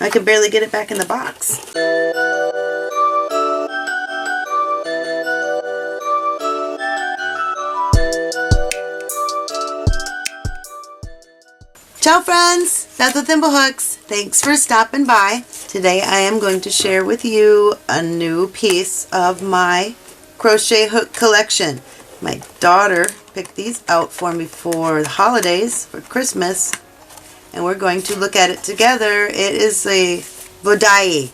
I could barely get it back in the box. Ciao friends, that's with ThimbleHooks. Thanks for stopping by. Today I am going to share with you a new piece of my crochet hook collection. My daughter picked these out for me for the holidays, for Christmas, and we're going to look at it together. It is a Vodiye.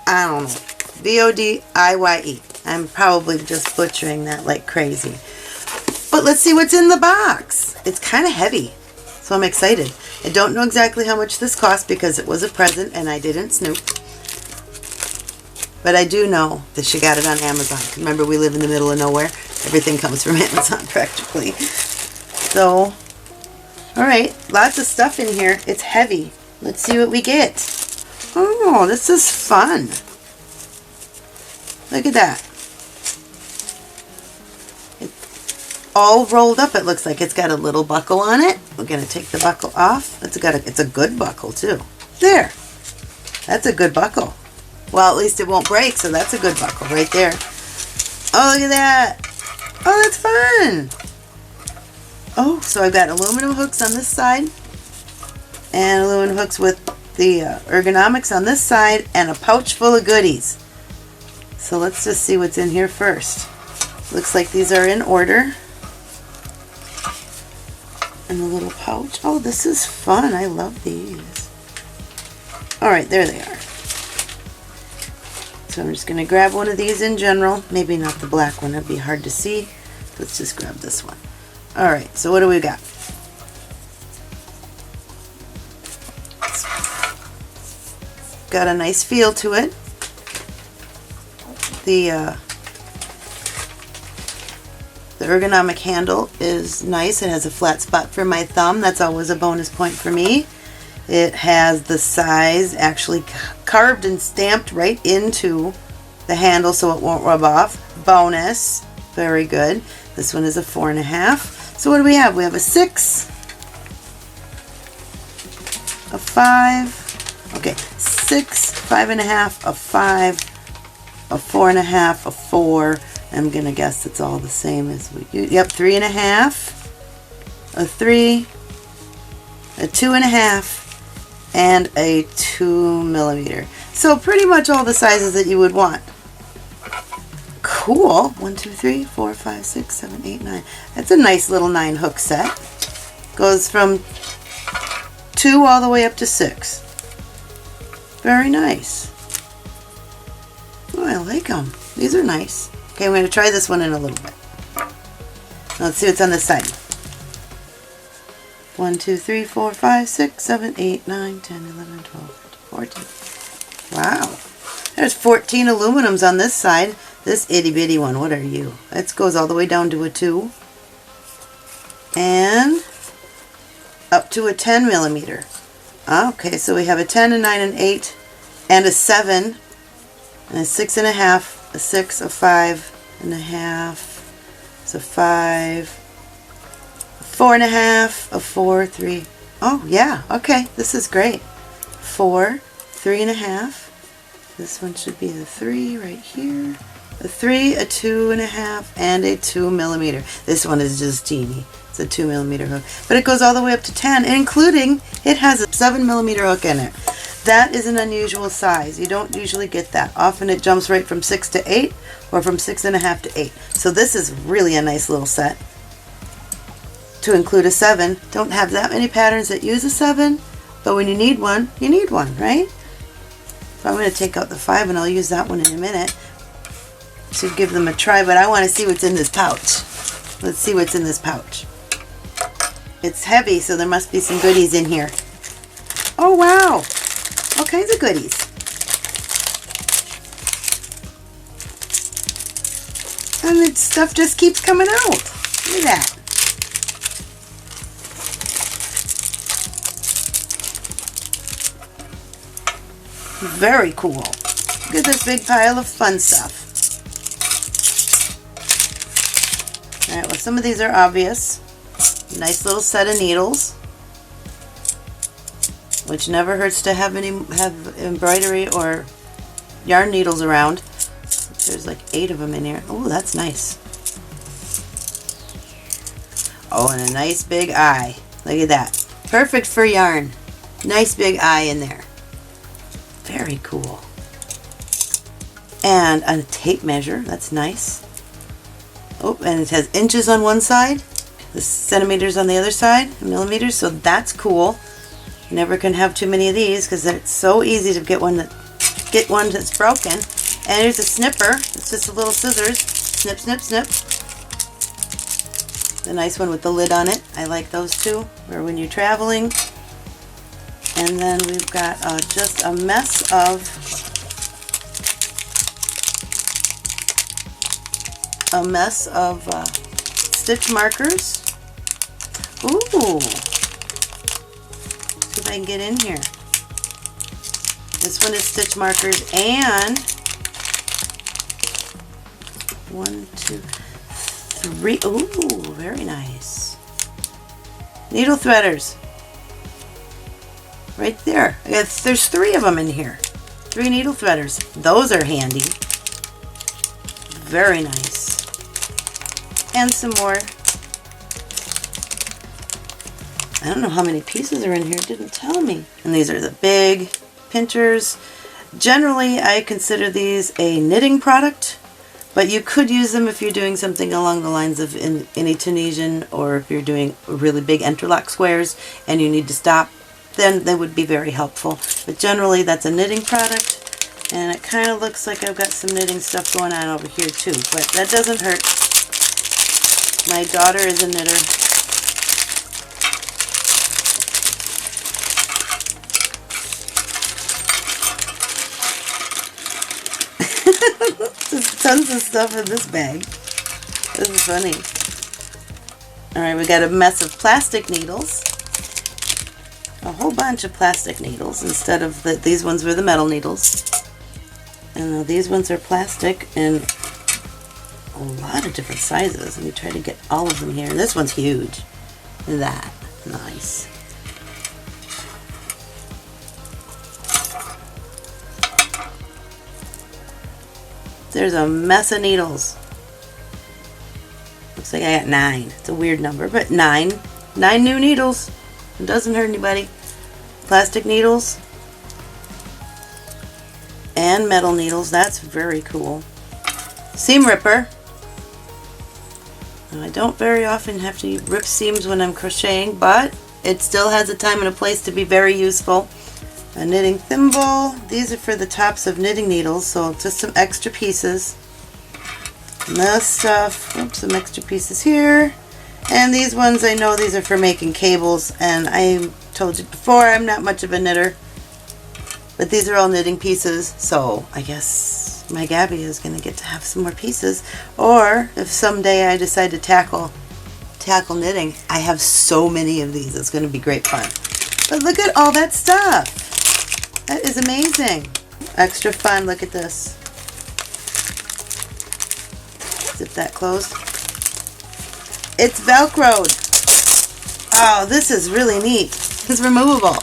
I don't know. V-O-D-I-Y-E. I'm probably just butchering that like crazy. But let's see what's in the box. It's kind of heavy, so I'm excited. I don't know exactly how much this cost because it was a present and I didn't snoop. But I do know that she got it on Amazon. Remember, we live in the middle of nowhere. Everything comes from Amazon practically. So, alright, lots of stuff in here. It's heavy. Let's see what we get. Oh, this is fun. Look at that. It's all rolled up, it looks like. It's got a little buckle on it. We're going to take the buckle off. It's a good buckle, too. There. That's a good buckle. Well, at least it won't break, so that's a good buckle right there. Oh, look at that. Oh, that's fun. Oh, so I've got aluminum hooks on this side and aluminum hooks with the ergonomics on this side and a pouch full of goodies. So let's just see what's in here first. Looks like these are in order. And the little pouch. Oh, this is fun. I love these. Alright, there they are. So I'm just going to grab one of these in general. Maybe not the black one. It'd be hard to see. Let's just grab this one. Alright, so what do we got? It's got a nice feel to it. The ergonomic handle is nice. It has a flat spot for my thumb. That's always a bonus point for me. It has the size actually carved and stamped right into the handle so it won't rub off. Bonus. Very good. This one is a 4.5. So what do we have? We have a 6, a 5, okay, 6, 5.5, a 5, a 4.5, a 4. I'm going to guess it's all the same as we do. Yep, 3.5, a 3, a 2.5, and a 2 millimeter. So pretty much all the sizes that you would want. Cool. 1, 2, 3, 4, 5, 6, 7, 8, 9. That's a nice little 9 hook set. Goes from 2 all the way up to 6. Very nice. Oh, I like them. These are nice. Okay, I'm going to try this one in a little bit. Let's see what's on this side. 1, 2, 3, 4, 5, 6, 7, 8, 9, 10, 11, 12, 14. Wow. There's 14 aluminums on this side. This itty bitty one, what are you? It goes all the way down to a 2. And up to a 10 millimeter. Okay, so we have a 10, a 9, an 8, and a 7, and a 6.5, a 6, a 5.5, it's a 5, 4.5, a 4, 3. Oh yeah, okay, this is great. 4, 3.5. This one should be the 3 right here. A 3, a 2.5, and a 2 millimeter. This one is just teeny. It's a 2 millimeter hook, but it goes all the way up to 10, including it has a 7 millimeter hook in it. That is an unusual size. You don't usually get that. Often it jumps right from 6 to 8, or from 6.5 to 8. So this is really a nice little set. To include a 7. Don't have that many patterns that use a 7, but when you need one, right? So I'm going to take out the 5 and I'll use that one in a minute to give them a try, but I want to see what's in this pouch. Let's see what's in this pouch. It's heavy, so there must be some goodies in here. Oh wow! All kinds of goodies. And the stuff just keeps coming out. Look at that. Very cool. Look at this big pile of fun stuff. Alright, well some of these are obvious. Nice little set of needles. which never hurts to have embroidery or yarn needles around. There's like 8 of them in here. Oh, that's nice. Oh, and a nice big eye. Look at that. Perfect for yarn. Nice big eye in there. Very cool. And a tape measure. That's nice. Oh, and it has inches on one side, the centimeters on the other side, millimeters, so that's cool. You never can have too many of these because it's so easy to get one that's broken. And here's a snipper. It's just a little scissors. Snip, snip, snip. The nice one with the lid on it. I like those too, or when you're traveling. And then we've got just a mess of stitch markers. Ooh, see if I can get in here. This one is stitch markers and 1, 2, 3. Ooh, very nice. Needle threaders. Right there. There's 3 of them in here. 3 needle threaders. Those are handy. Very nice. And some more. I don't know how many pieces are in here. It didn't tell me. And these are the big pinchers. Generally, I consider these a knitting product, but you could use them if you're doing something along the lines of any Tunisian, or if you're doing really big interlock squares and you need to stop, then they would be very helpful. But generally, that's a knitting product. And it kind of looks like I've got some knitting stuff going on over here too, but that doesn't hurt. My daughter is a knitter. There's tons of stuff in this bag. This is funny. Alright, we got a mess of plastic needles. A whole bunch of plastic needles instead of these ones were the metal needles. And these ones are plastic and a lot of different sizes. Let me try to get all of them here. This one's huge. Look at that. Nice. There's a mess of needles. Looks like I got 9. It's a weird number, but 9. 9 new needles. It doesn't hurt anybody. Plastic needles. And metal needles. That's very cool. Seam ripper. Now, I don't very often have to rip seams when I'm crocheting, but it still has a time and a place to be very useful. A knitting thimble. These are for the tops of knitting needles, so just some extra pieces. And this stuff. Oops, some extra pieces here. And these ones, I know these are for making cables, and I told you before I'm not much of a knitter. But these are all knitting pieces, so I guess my Gabby is going to get to have some more pieces. Or if someday I decide to tackle knitting, I have so many of these. It's going to be great fun. But look at all that stuff. That is amazing. Extra fun. Look at this. Zip that closed. It's Velcroed. Oh, this is really neat. It's removable.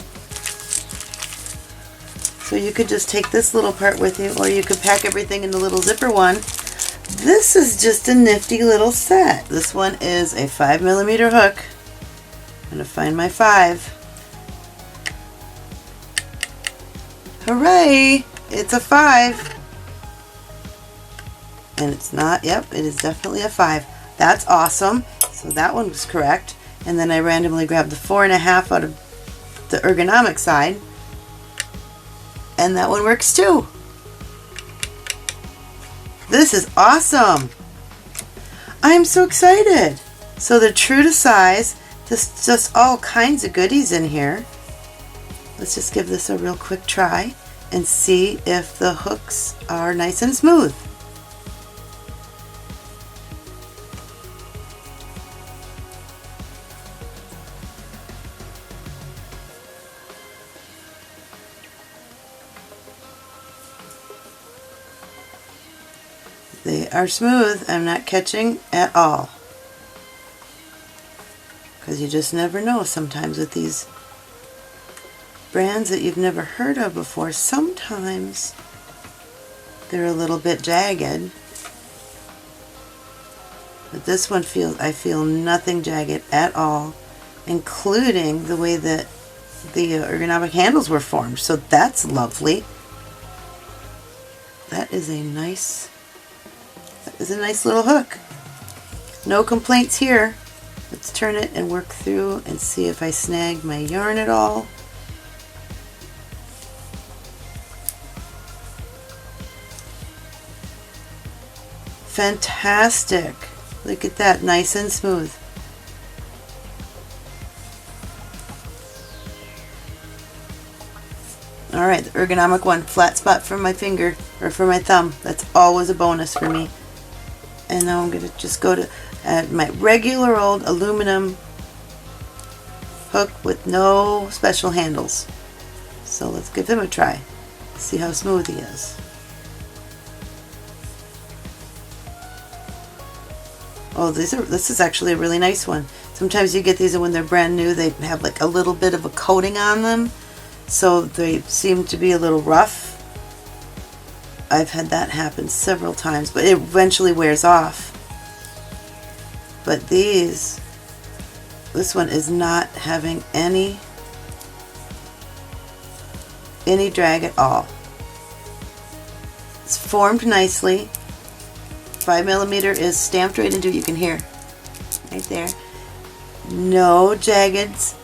So you could just take this little part with you, or you could pack everything in the little zipper one. This is just a nifty little set. This one is a 5mm hook. I'm going to find my 5. Hooray! It's a 5. And it's not, yep, it is definitely a 5. That's awesome. So that one was correct. And then I randomly grabbed the 4.5 out of the ergonomic side. And that one works too. This is awesome. I'm so excited. So they're true to size. Just all kinds of goodies in here. Let's just give this a real quick try and see if the hooks are nice and smooth. They are smooth. I'm not catching at all. Because you just never know sometimes with these brands that you've never heard of before, sometimes they're a little bit jagged. But this one I feel nothing jagged at all, including the way that the ergonomic handles were formed. So that's lovely. That is a nice little hook. No complaints here. Let's turn it and work through and see if I snag my yarn at all. Fantastic. Look at that, nice and smooth. Alright, the ergonomic one, flat spot for my finger, or for my thumb. That's always a bonus for me. And now I'm going to just go to my regular old aluminum hook with no special handles. So let's give him a try. See how smooth he is. Oh, this is actually a really nice one. Sometimes you get these and when they're brand new, they have like a little bit of a coating on them. So they seem to be a little rough. I've had that happen several times, but it eventually wears off. But this one is not having any drag at all. It's formed nicely. 5mm is stamped right into it. You can hear right there. No jaggeds.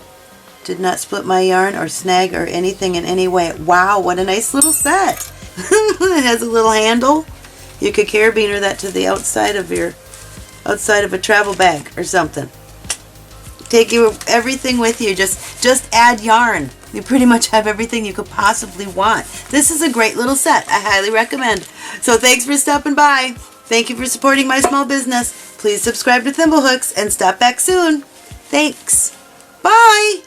Did not split my yarn or snag or anything in any way. Wow, what a nice little set. It has a little handle. You could carabiner that to the outside of a travel bag or something. Take everything with you. Just add yarn. You pretty much have everything you could possibly want. This is a great little set. I highly recommend. So thanks for stopping by. Thank you for supporting my small business. Please subscribe to ThimbleHooks and stop back soon. Thanks. Bye.